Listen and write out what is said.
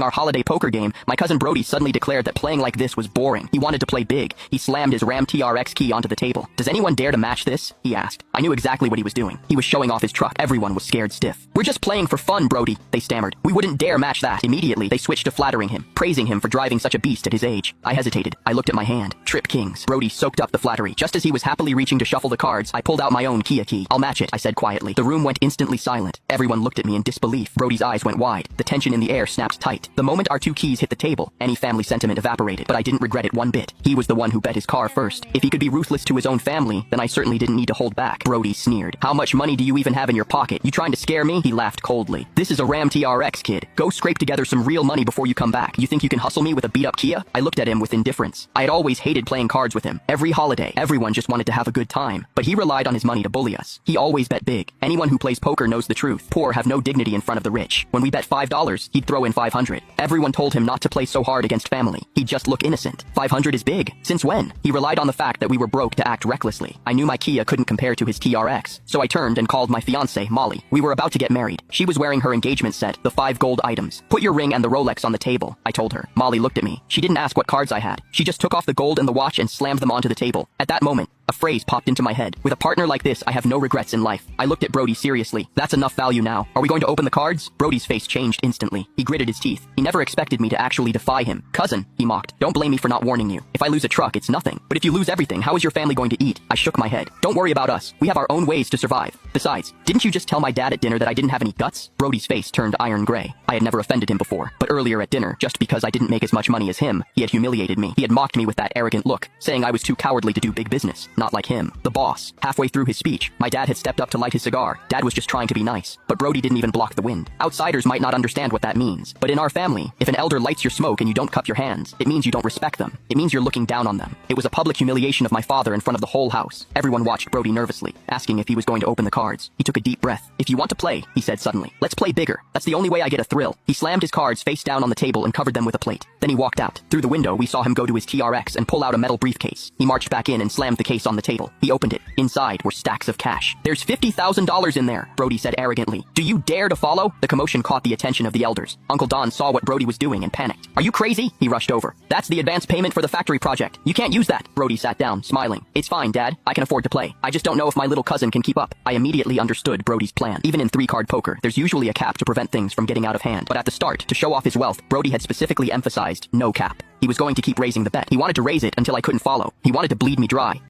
Our holiday poker game, my cousin Brody suddenly declared that playing like this was boring. He wanted to play big. He slammed his RAM TRX key onto the table. "Does anyone dare to match this?" he asked. I knew exactly what he was doing. He was showing off his truck. Everyone was scared stiff. "We're just playing for fun, Brody," they stammered. "We wouldn't dare match that." Immediately, they switched to flattering him, praising him for driving such a beast at his age. I hesitated. I looked at my hand. Trip Kings. Brody soaked up the flattery. Just as he was happily reaching to shuffle the cards, I pulled out my own Kia key. "I'll match it," I said quietly. The room went instantly silent. Everyone looked at me in disbelief. Brody's eyes went wide. The tension in the air snapped tight. The moment our two keys hit the table, any family sentiment evaporated, but I didn't regret it one bit. He was the one who bet his car first. If he could be ruthless to his own family, then I certainly didn't need to hold back. Brody sneered. "How much money do you even have in your pocket? You trying to scare me?" He laughed coldly. "This is a Ram TRX, kid. Go scrape together some real money before you come back. You think you can hustle me with a beat-up Kia?" I looked at him with indifference. I had always hated playing cards with him. Every holiday, everyone just wanted to have a good time. But he relied on his money to bully us. He always bet big. Anyone who plays poker knows the truth. Poor have no dignity in front of the rich. When we bet $5, he'd throw in 500. Everyone told him not to play so hard against family. He'd just look innocent. 500 is big. Since when? He relied on the fact that we were broke to act recklessly. I knew my Kia couldn't compare to his TRX, so I turned and called my fiancée, Molly. We were about to get married. She was wearing her engagement set, the 5 gold items. "Put your ring and the Rolex on the table," I told her. Molly looked at me. She didn't ask what cards I had. She just took off the gold and the watch and slammed them onto the table. At that moment, a phrase popped into my head. "With a partner like this, I have no regrets in life." I looked at Brody seriously. "That's enough value now. Are we going to open the cards?" Brody's face changed instantly. He gritted his teeth. He never expected me to actually defy him. "Cousin," he mocked, "don't blame me for not warning you. If I lose a truck, it's nothing. But if you lose everything, how is your family going to eat?" I shook my head. "Don't worry about us. We have our own ways to survive. Besides, didn't you just tell my dad at dinner that I didn't have any guts?" Brody's face turned iron gray. I had never offended him before. But earlier at dinner, just because I didn't make as much money as him, he had humiliated me. He had mocked me with that arrogant look, saying I was too cowardly to do big business. Not like him. The boss. Halfway through his speech, my dad had stepped up to light his cigar. Dad was just trying to be nice. But Brody didn't even block the wind. Outsiders might not understand what that means. But in our family, if an elder lights your smoke and you don't cup your hands, it means you don't respect them. It means you're looking down on them. It was a public humiliation of my father in front of the whole house. Everyone watched Brody nervously, asking if he was going to open the cards. He took a deep breath. "If you want to play," he said suddenly, "let's play bigger. That's the only way I get a thrill." He slammed his cards face down on the table and covered them with a plate. Then he walked out. Through the window, we saw him go to his TRX and pull out a metal briefcase. He marched back in and slammed the case on the table. He opened it. Inside were stacks of cash. "There's $50,000 in there," Brody said arrogantly. "Do you dare to follow?" The commotion caught the attention of the elders. Uncle Don saw what Brody was doing and panicked. "Are you crazy?" He rushed over. "That's the advance payment for the factory project. You can't use that." Brody sat down, smiling. "It's fine, Dad. I can afford to play. I just don't know if my little cousin can keep up." I immediately understood Brody's plan. Even in 3-card poker, there's usually a cap to prevent things from getting out of hand. But at the start, to show off his wealth, Brody had specifically emphasized no cap. He was going to keep raising the bet. He wanted to raise it until I couldn't follow. He wanted to bleed me dry.